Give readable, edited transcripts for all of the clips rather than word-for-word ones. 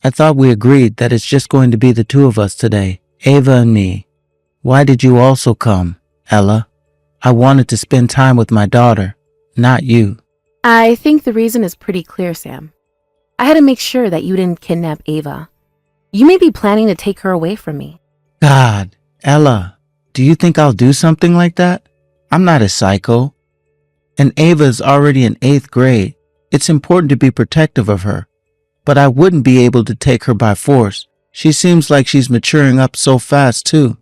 I thought we agreed that it's just going to be the two of us today, Ava and me. Why did you also come, Ella? I wanted to spend time with my daughter, not you. I think the reason is pretty clear, Sam. I had to make sure that you didn't kidnap Ava. You may be planning to take her away from me. God, Ella, do you think I'll do something like that? I'm not a psycho. And Ava is already in 8th grade. It's important to be protective of her. But I wouldn't be able to take her by force. She seems like she's maturing up so fast, too.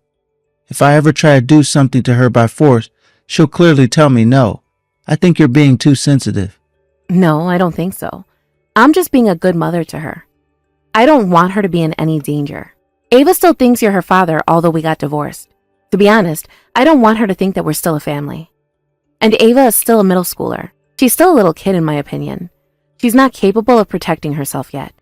If I ever try to do something to her by force, she'll clearly tell me no. I think you're being too sensitive. No, I don't think so. I'm just being a good mother to her. I don't want her to be in any danger. Ava still thinks you're her father, although we got divorced. To be honest, I don't want her to think that we're still a family. And Ava is still a middle schooler. She's still a little kid, in my opinion. She's not capable of protecting herself yet.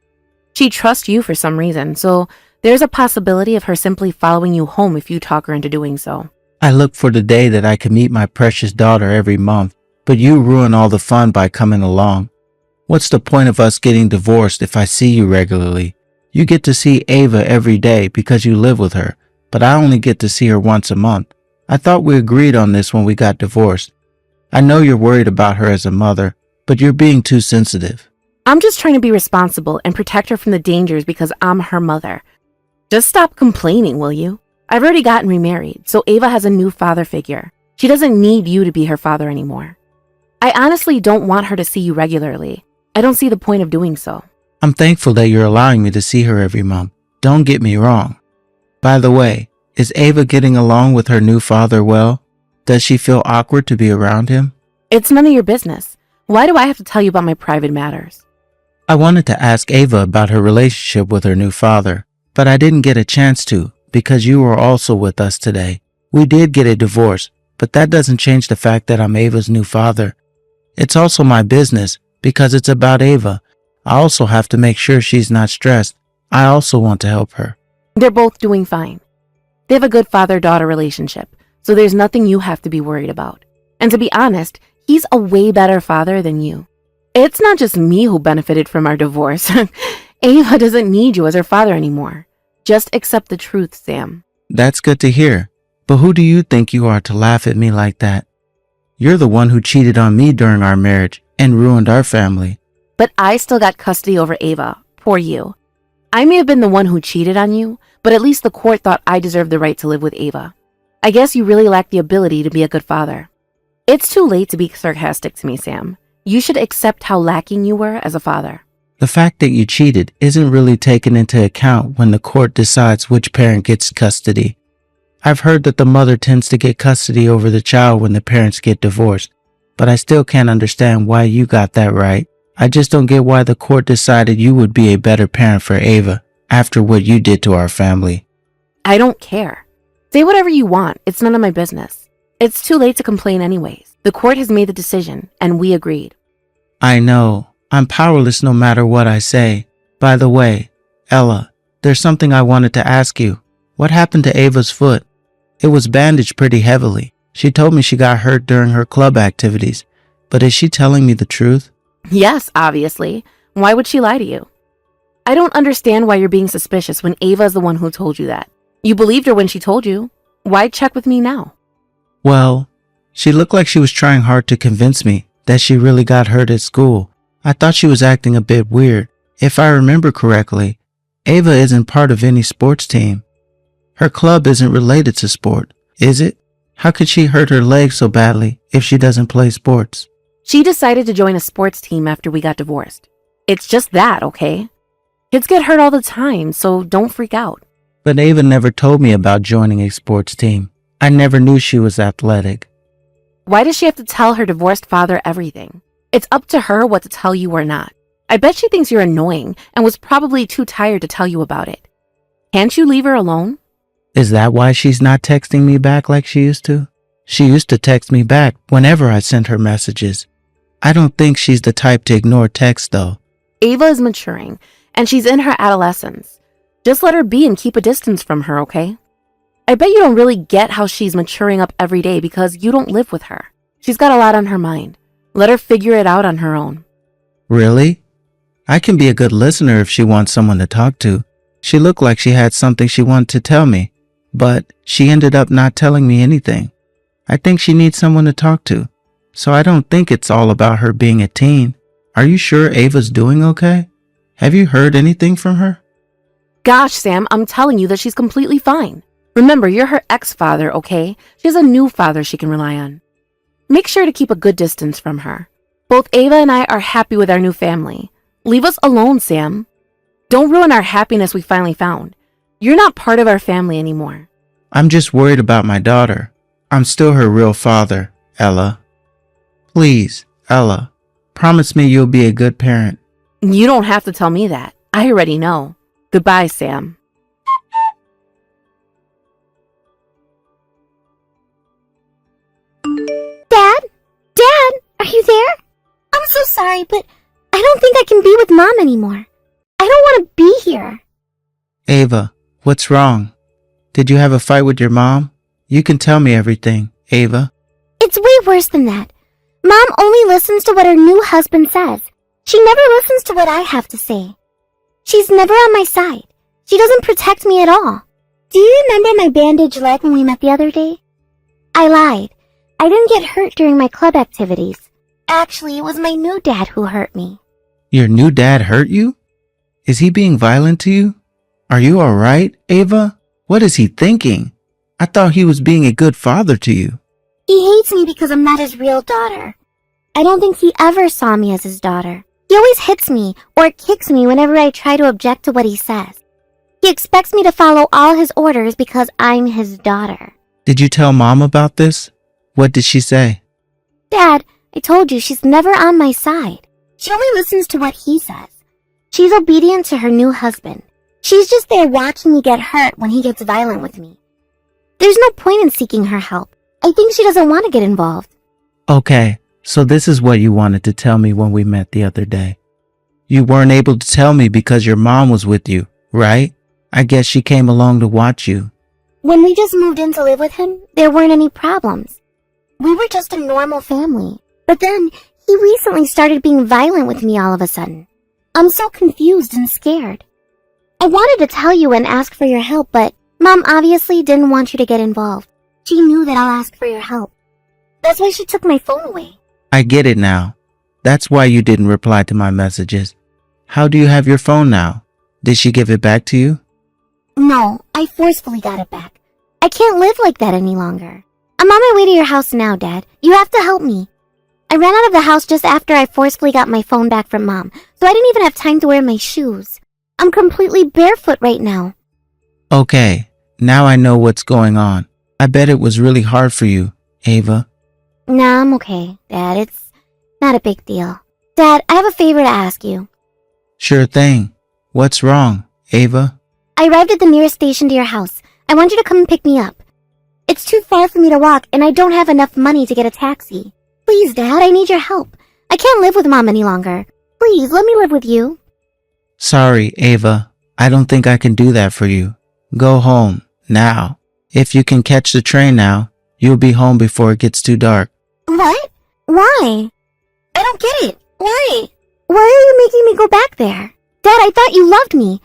She trusts you for some reason, so there's a possibility of her simply following you home if you talk her into doing so. I look for the day that I can meet my precious daughter every month, but you ruin all the fun by coming along. What's the point of us getting divorced if I see you regularly? You get to see Ava every day because you live with her, but I only get to see her once a month. I thought we agreed on this when we got divorced. I know you're worried about her as a mother, but you're being too sensitive. I'm just trying to be responsible and protect her from the dangers because I'm her mother. Just stop complaining, will you? I've already gotten remarried, so Ava has a new father figure. She doesn't need you to be her father anymore. I honestly don't want her to see you regularly. I don't see the point of doing so. I'm thankful that you're allowing me to see her every month. Don't get me wrong. By the way, is Ava getting along with her new father well? Does she feel awkward to be around him? It's none of your business. Why do I have to tell you about my private matters? I wanted to ask Ava about her relationship with her new father, but I didn't get a chance to because you were also with us today. We did get a divorce, but that doesn't change the fact that I'm Ava's new father. It's also my business because it's about Ava. I also have to make sure she's not stressed. I also want to help her. They're both doing fine. They have a good father-daughter relationship, so there's nothing you have to be worried about. And to be honest, he's a way better father than you. It's not just me who benefited from our divorce. Ava doesn't need you as her father anymore. Just accept the truth, Sam. That's good to hear. But who do you think you are to laugh at me like that? You're the one who cheated on me during our marriage and ruined our family. But I still got custody over Ava. Poor you. I may have been the one who cheated on you, but at least the court thought I deserved the right to live with Ava. I guess you really lack the ability to be a good father. It's too late to be sarcastic to me, Sam. You should accept how lacking you were as a father. The fact that you cheated isn't really taken into account when the court decides which parent gets custody. I've heard that the mother tends to get custody over the child when the parents get divorced, but I still can't understand why you got that right. I just don't get why the court decided you would be a better parent for Ava after what you did to our family. I don't care. Say whatever you want. It's none of my business. It's too late to complain anyways. The court has made the decision, and we agreed. I know. I'm powerless no matter what I say. By the way, Ella, there's something I wanted to ask you. What happened to Ava's foot? It was bandaged pretty heavily. She told me she got hurt during her club activities. But is she telling me the truth? Yes, obviously. Why would she lie to you? I don't understand why you're being suspicious when Ava is the one who told you that. You believed her when she told you. Why check with me now? Well, she looked like she was trying hard to convince me that she really got hurt at school. I thought she was acting a bit weird. If I remember correctly, Ava isn't part of any sports team. Her club isn't related to sport, is it? How could she hurt her leg so badly if she doesn't play sports? She decided to join a sports team after we got divorced. It's just that, okay? Kids get hurt all the time, so don't freak out. But Ava never told me about joining a sports team. I never knew she was athletic. Why does she have to tell her divorced father everything? It's up to her what to tell you or not. I bet she thinks you're annoying and was probably too tired to tell you about it. Can't you leave her alone? Is that why she's not texting me back like she used to? She used to text me back whenever I sent her messages. I don't think she's the type to ignore text though. Ava is maturing, and she's in her adolescence. Just let her be and keep a distance from her, okay? I bet you don't really get how she's maturing up every day because you don't live with her. She's got a lot on her mind. Let her figure it out on her own. Really? I can be a good listener if she wants someone to talk to. She looked like she had something she wanted to tell me, but she ended up not telling me anything. I think she needs someone to talk to, so I don't think it's all about her being a teen. Are you sure Ava's doing okay? Have you heard anything from her? Gosh, Sam, I'm telling you that she's completely fine. Remember, you're her ex-father, okay? She has a new father she can rely on. Make sure to keep a good distance from her. Both Ava and I are happy with our new family. Leave us alone, Sam. Don't ruin our happiness we finally found. You're not part of our family anymore. I'm just worried about my daughter. I'm still her real father, Ella. Please, Ella, promise me you'll be a good parent. You don't have to tell me that. I already know. Goodbye, Sam. Dad? Dad, are you there? I'm so sorry, but I don't think I can be with Mom anymore. I don't want to be here. Ava, what's wrong? Did you have a fight with your mom? You can tell me everything, Ava. It's way worse than that. Mom only listens to what her new husband says. She never listens to what I have to say. She's never on my side. She doesn't protect me at all. Do you remember my bandaged leg when we met the other day? I lied. I didn't get hurt during my club activities. Actually, it was my new dad who hurt me. Your new dad hurt you? Is he being violent to you? Are you all right, Ava? What is he thinking? I thought he was being a good father to you. He hates me because I'm not his real daughter. I don't think he ever saw me as his daughter. He always hits me or kicks me whenever I try to object to what he says. He expects me to follow all his orders because I'm his daughter. Did you tell Mom about this? What did she say? Dad, I told you she's never on my side. She only listens to what he says. She's obedient to her new husband. She's just there watching me get hurt when he gets violent with me. There's no point in seeking her help. I think she doesn't want to get involved. Okay, so this is what you wanted to tell me when we met the other day. You weren't able to tell me because your mom was with you, right? I guess she came along to watch you. When we just moved in to live with him, there weren't any problems. We were just a normal family. But then, he recently started being violent with me all of a sudden. I'm so confused and scared. I wanted to tell you and ask for your help, but Mom obviously didn't want you to get involved. She knew that I'll ask for your help. That's why she took my phone away. I get it now. That's why you didn't reply to my messages. How do you have your phone now? Did she give it back to you? No, I forcefully got it back. I can't live like that any longer. I'm on my way to your house now, Dad. You have to help me. I ran out of the house just after I forcefully got my phone back from Mom, so I didn't even have time to wear my shoes. I'm completely barefoot right now. Okay, now I know what's going on. I bet it was really hard for you, Ava. Nah, I'm okay, Dad. It's not a big deal. Dad, I have a favor to ask you. Sure thing. What's wrong, Ava? I arrived at the nearest station to your house. I want you to come and pick me up. It's too far for me to walk, and I don't have enough money to get a taxi. Please, Dad, I need your help. I can't live with Mom any longer. Please, let me live with you. Sorry, Ava. I don't think I can do that for you. Go home, now. If you can catch the train now, you'll be home before it gets too dark. What? Why? I don't get it. Why? Why are you making me go back there? Dad, I thought you loved me.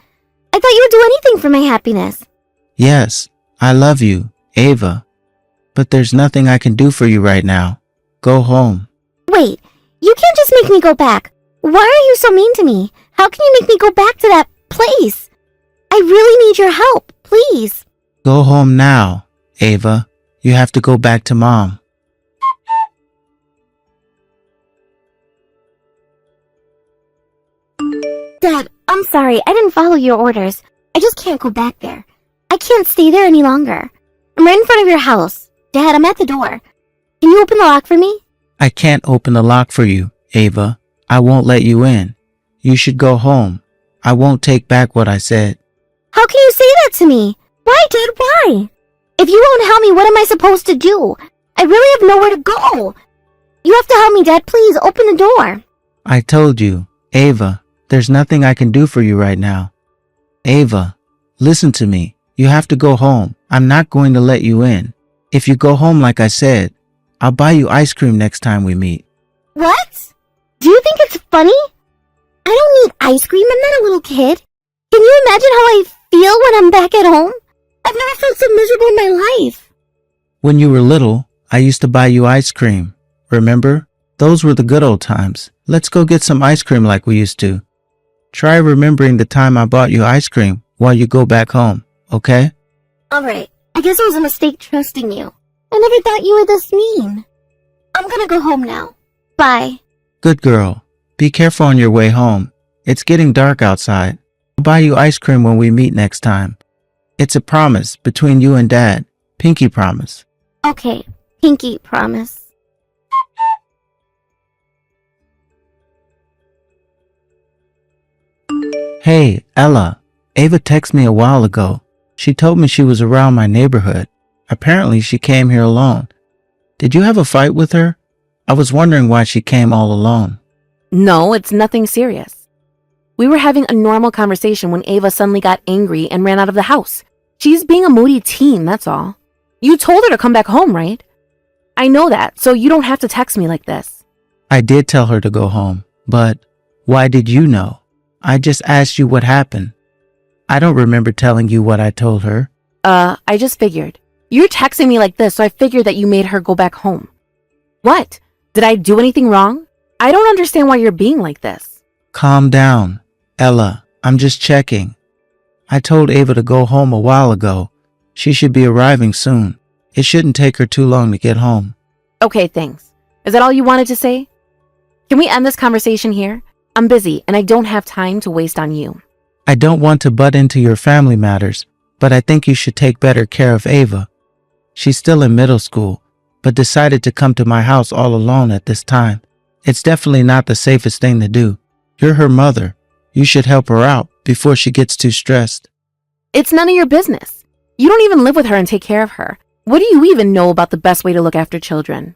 I thought you would do anything for my happiness. Yes, I love you, Ava. But there's nothing I can do for you right now. Go home. Wait, you can't just make me go back. Why are you so mean to me? How can you make me go back to that place? I really need your help, please. Go home now, Ava. You have to go back to Mom. Dad, I'm sorry. I didn't follow your orders. I just can't go back there. I can't stay there any longer. I'm right in front of your house. Dad, I'm at the door. Can you open the lock for me? I can't open the lock for you, Ava. I won't let you in. You should go home. I won't take back what I said. How can you say that to me? Why, Dad? Why? If you won't help me, what am I supposed to do? I really have nowhere to go. You have to help me, Dad. Please, open the door. I told you, Ava, there's nothing I can do for you right now. Ava, listen to me. You have to go home. I'm not going to let you in. If you go home like I said, I'll buy you ice cream next time we meet. What? Do you think it's funny? I don't need ice cream. I'm not a little kid. Can you imagine how I feel when I'm back at home? I've never felt so miserable in my life. When you were little, I used to buy you ice cream. Remember? Those were the good old times. Let's go get some ice cream like we used to. Try remembering the time I bought you ice cream while you go back home, okay? Alright, I guess it was a mistake trusting you. I never thought you were this mean. I'm gonna go home now. Bye. Good girl. Be careful on your way home. It's getting dark outside. I'll buy you ice cream when we meet next time. It's a promise between you and Dad. Pinky promise. Okay, pinky promise. Hey, Ella. Ava texted me a while ago. She told me she was around my neighborhood. Apparently she came here alone. Did you have a fight with her? I was wondering why she came all alone. No, it's nothing serious. We were having a normal conversation when Ava suddenly got angry and ran out of the house. She's being a moody teen, that's all. You told her to come back home, right? I know that, so you don't have to text me like this. I did tell her to go home, but why did you know? I just asked you what happened. I don't remember telling you what I told her. I just figured. You're texting me like this, so I figured that you made her go back home. What? Did I do anything wrong? I don't understand why you're being like this. Calm down, Ella. I'm just checking. I told Ava to go home a while ago. She should be arriving soon. It shouldn't take her too long to get home. Okay, thanks. Is that all you wanted to say? Can we end this conversation here? I'm busy and I don't have time to waste on you. I don't want to butt into your family matters, but I think you should take better care of Ava. She's still in middle school, but decided to come to my house all alone at this time. It's definitely not the safest thing to do. You're her mother. You should help her out before she gets too stressed. It's none of your business. You don't even live with her and take care of her. What do you even know about the best way to look after children?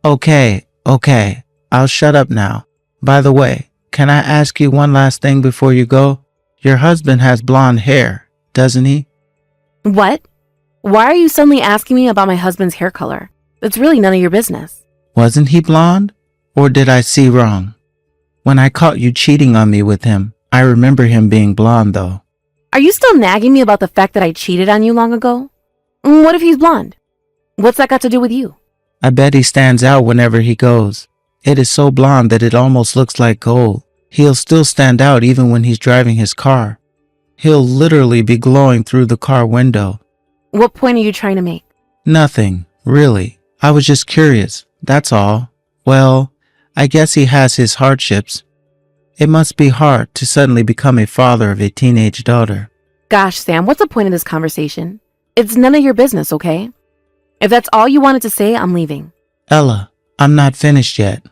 Okay. I'll shut up now. By the way, can I ask you one last thing before you go? Your husband has blonde hair, doesn't he? What? Why are you suddenly asking me about my husband's hair color? It's really none of your business. Wasn't he blonde? Or did I see wrong? When I caught you cheating on me with him, I remember him being blonde though. Are you still nagging me about the fact that I cheated on you long ago? What if he's blonde? What's that got to do with you? I bet he stands out whenever he goes. It is so blonde that it almost looks like gold. He'll still stand out even when he's driving his car. He'll literally be glowing through the car window. What point are you trying to make? Nothing, really. I was just curious, that's all. Well, I guess he has his hardships. It must be hard to suddenly become a father of a teenage daughter. Gosh, Sam, what's the point of this conversation? It's none of your business, okay? If that's all you wanted to say, I'm leaving. Ella, I'm not finished yet.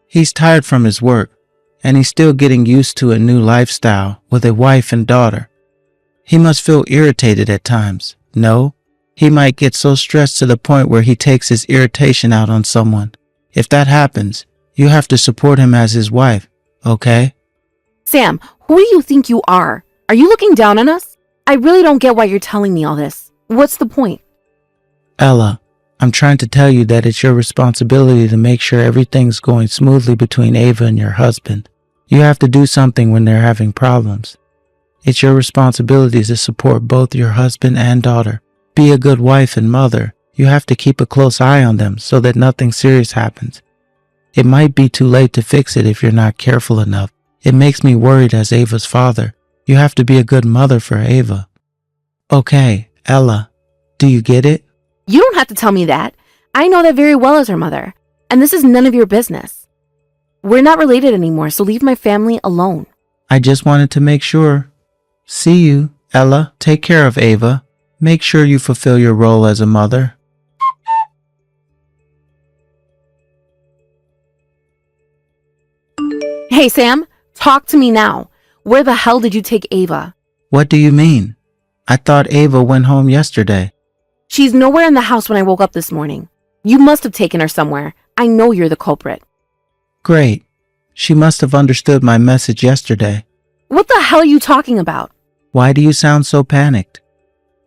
He's tired from his work, and he's still getting used to a new lifestyle with a wife and daughter. He must feel irritated at times. No, he might get so stressed to the point where he takes his irritation out on someone. If that happens, you have to support him as his wife, okay? Sam, who do you think you are? Are you looking down on us? I really don't get why you're telling me all this. What's the point? Ella, I'm trying to tell you that it's your responsibility to make sure everything's going smoothly between Ava and your husband. You have to do something when they're having problems. It's your responsibility to support both your husband and daughter. Be a good wife and mother. You have to keep a close eye on them so that nothing serious happens. It might be too late to fix it if you're not careful enough. It makes me worried as Ava's father. You have to be a good mother for Ava. Okay, Ella, do you get it? You don't have to tell me that. I know that very well as her mother, and this is none of your business. We're not related anymore, so leave my family alone. I just wanted to make sure. See you, Ella. Take care of Ava. Make sure you fulfill your role as a mother. Hey, Sam, talk to me now. Where the hell did you take Ava? What do you mean? I thought Ava went home yesterday. She's nowhere in the house when I woke up this morning. You must have taken her somewhere. I know you're the culprit. Great. She must have understood my message yesterday. What the hell are you talking about? Why do you sound so panicked?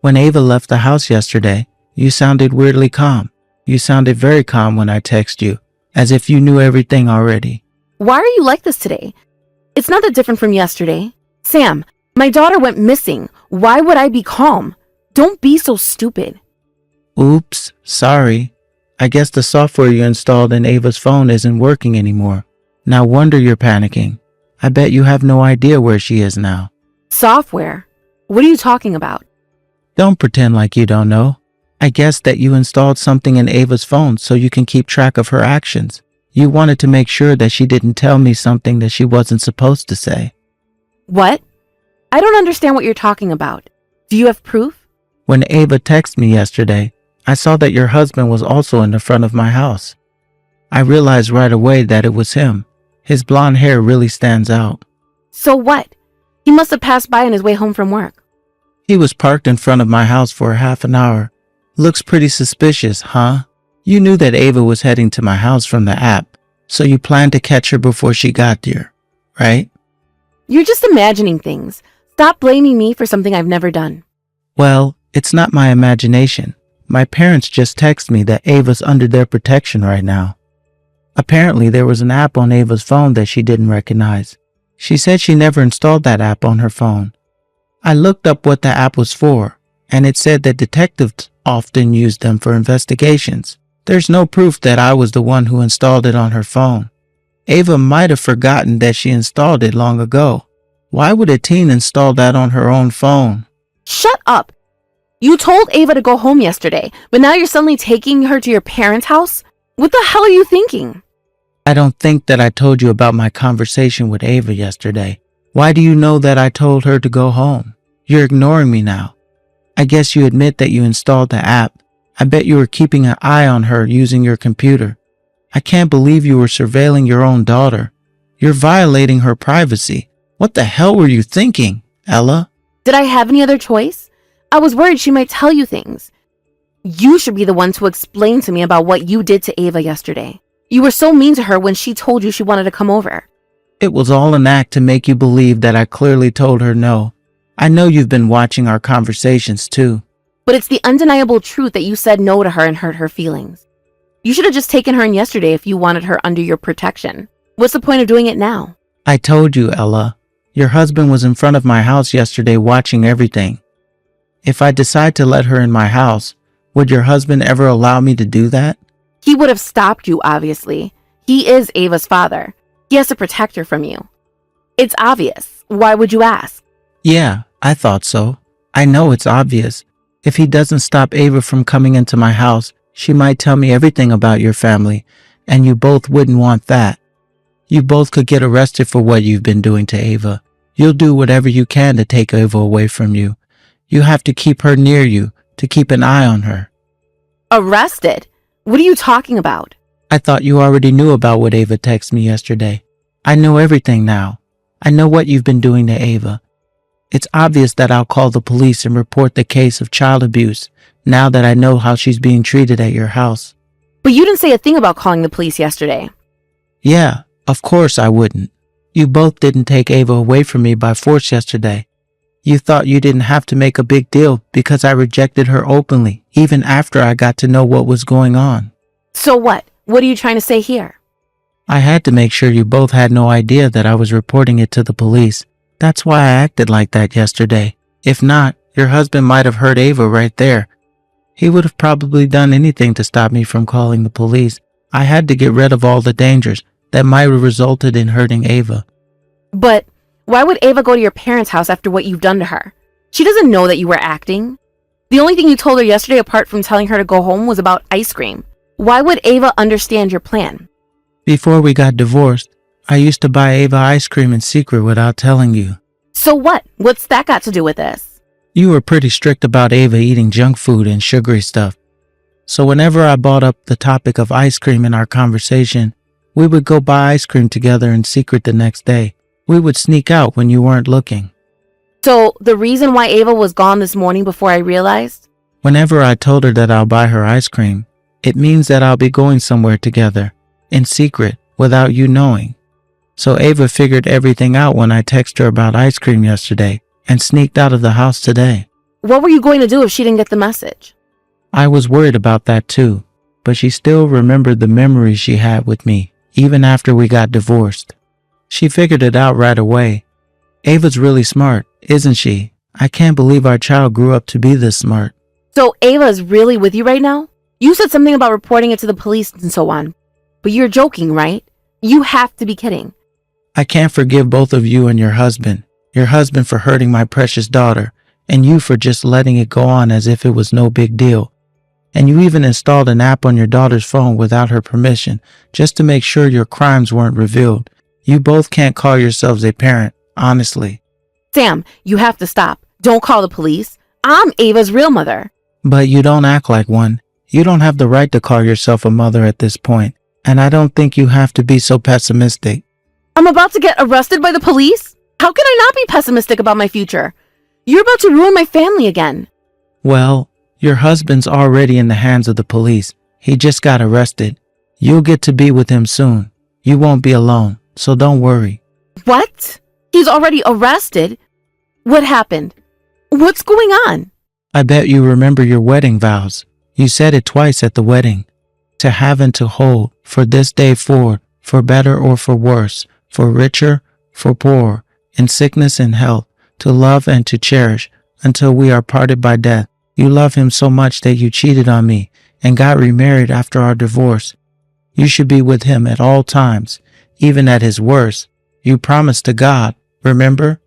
When Ava left the house yesterday, you sounded weirdly calm. You sounded very calm when I text you, as if you knew everything already. Why are you like this today? It's not that different from yesterday. Sam, my daughter went missing. Why would I be calm? Don't be so stupid. Oops, sorry. I guess the software you installed in Ava's phone isn't working anymore. No wonder you're panicking. I bet you have no idea where she is now. Software? What are you talking about? Don't pretend like you don't know. I guess that you installed something in Ava's phone so you can keep track of her actions. You wanted to make sure that she didn't tell me something that she wasn't supposed to say. What? I don't understand what you're talking about. Do you have proof? When Ava texted me yesterday, I saw that your husband was also in the front of my house. I realized right away that it was him. His blonde hair really stands out. So what? He must have passed by on his way home from work. He was parked in front of my house for half an hour. Looks pretty suspicious, huh? You knew that Ava was heading to my house from the app, so you planned to catch her before she got there, right? You're just imagining things. Stop blaming me for something I've never done. Well, it's not my imagination. My parents just texted me that Ava's under their protection right now. Apparently, there was an app on Ava's phone that she didn't recognize. She said she never installed that app on her phone. I looked up what the app was for, and it said that detectives often use them for investigations. There's no proof that I was the one who installed it on her phone. Ava might have forgotten that she installed it long ago. Why would a teen install that on her own phone? Shut up! You told Ava to go home yesterday, but now you're suddenly taking her to your parents' house? What the hell are you thinking? I don't think that I told you about my conversation with Ava yesterday. Why do you know that I told her to go home? You're ignoring me now. I guess you admit that you installed the app. I bet you were keeping an eye on her using your computer. I can't believe you were surveilling your own daughter. You're violating her privacy. What the hell were you thinking, Ella? Did I have any other choice? I was worried she might tell you things. You should be the one to explain to me about what you did to Ava yesterday. You were so mean to her when she told you she wanted to come over. It was all an act to make you believe that I clearly told her no. I know you've been watching our conversations too. But it's the undeniable truth that you said no to her and hurt her feelings. You should have just taken her in yesterday if you wanted her under your protection. What's the point of doing it now? I told you, Ella. Your husband was in front of my house yesterday watching everything. If I decide to let her in my house, would your husband ever allow me to do that? He would have stopped you, obviously. He is Ava's father. He has to protect her from you. It's obvious. Why would you ask? Yeah, I thought so. I know it's obvious. If he doesn't stop Ava from coming into my house, she might tell me everything about your family, and you both wouldn't want that. You both could get arrested for what you've been doing to Ava. You'll do whatever you can to take Ava away from you. You have to keep her near you, to keep an eye on her. Arrested? What are you talking about? I thought you already knew about what Ava texted me yesterday. I know everything now. I know what you've been doing to Ava. It's obvious that I'll call the police and report the case of child abuse now that I know how she's being treated at your house. But you didn't say a thing about calling the police yesterday. Yeah, of course I wouldn't. You both didn't take Ava away from me by force yesterday. You thought you didn't have to make a big deal because I rejected her openly, even after I got to know what was going on. So what? What are you trying to say here? I had to make sure you both had no idea that I was reporting it to the police. That's why I acted like that yesterday. If not, your husband might have hurt Ava right there. He would have probably done anything to stop me from calling the police. I had to get rid of all the dangers that might have resulted in hurting Ava. But why would Ava go to your parents' house after what you've done to her? She doesn't know that you were acting. The only thing you told her yesterday apart from telling her to go home was about ice cream. Why would Ava understand your plan? Before we got divorced, I used to buy Ava ice cream in secret without telling you. So what? What's that got to do with this? You were pretty strict about Ava eating junk food and sugary stuff. So whenever I brought up the topic of ice cream in our conversation, we would go buy ice cream together in secret the next day. We would sneak out when you weren't looking. So the reason why Ava was gone this morning before I realized? Whenever I told her that I'll buy her ice cream, it means that I'll be going somewhere together, in secret, without you knowing. So Ava figured everything out when I texted her about ice cream yesterday and sneaked out of the house today. What were you going to do if she didn't get the message? I was worried about that too, but she still remembered the memories she had with me, even after we got divorced. She figured it out right away. Ava's really smart, isn't she? I can't believe our child grew up to be this smart. So Ava is really with you right now? You said something about reporting it to the police and so on. But you're joking, right? You have to be kidding. I can't forgive both of you and your husband. Your husband for hurting my precious daughter, and you for just letting it go on as if it was no big deal. And you even installed an app on your daughter's phone without her permission, just to make sure your crimes weren't revealed. You both can't call yourselves a parent, honestly. Sam, you have to stop. Don't call the police. I'm Ava's real mother. But you don't act like one. You don't have the right to call yourself a mother at this point, and I don't think you have to be so pessimistic. I'm about to get arrested by the police? How can I not be pessimistic about my future? You're about to ruin my family again. Well, your husband's already in the hands of the police. He just got arrested. You'll get to be with him soon. You won't be alone, so don't worry. What? He's already arrested? What happened? What's going on? I bet you remember your wedding vows. You said it twice at the wedding. To have and to hold, for this day forward, for better or for worse, for richer, for poorer, in sickness and health, to love and to cherish, until we are parted by death. You love him so much that you cheated on me and got remarried after our divorce. You should be with him at all times, even at his worst. You promised to God, remember?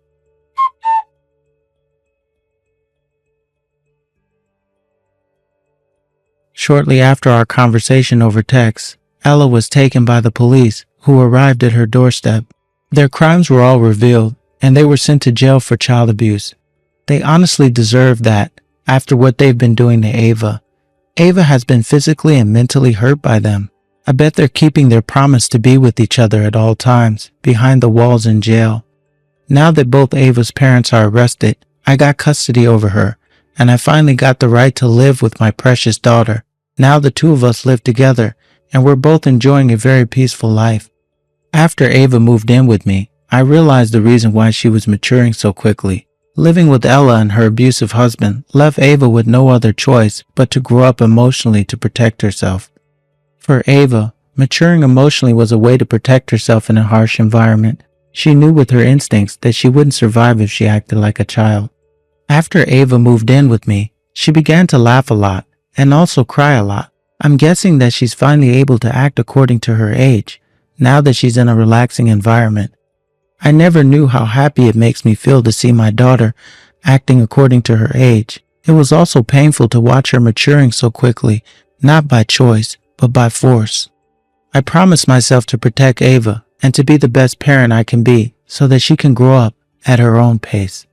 Shortly after our conversation over text, Ella was taken by the police, who arrived at her doorstep. Their crimes were all revealed, and they were sent to jail for child abuse. They honestly deserve that, after what they've been doing to Ava. Ava has been physically and mentally hurt by them. I bet they're keeping their promise to be with each other at all times, behind the walls in jail. Now that both Ava's parents are arrested, I got custody over her, and I finally got the right to live with my precious daughter. Now the two of us live together, and we're both enjoying a very peaceful life. After Ava moved in with me, I realized the reason why she was maturing so quickly. Living with Ella and her abusive husband left Ava with no other choice but to grow up emotionally to protect herself. For Ava, maturing emotionally was a way to protect herself in a harsh environment. She knew with her instincts that she wouldn't survive if she acted like a child. After Ava moved in with me, she began to laugh a lot and also cry a lot. I'm guessing that she's finally able to act according to her age, now that she's in a relaxing environment. I never knew how happy it makes me feel to see my daughter acting according to her age. It was also painful to watch her maturing so quickly, not by choice, but by force. I promised myself to protect Ava and to be the best parent I can be so that she can grow up at her own pace.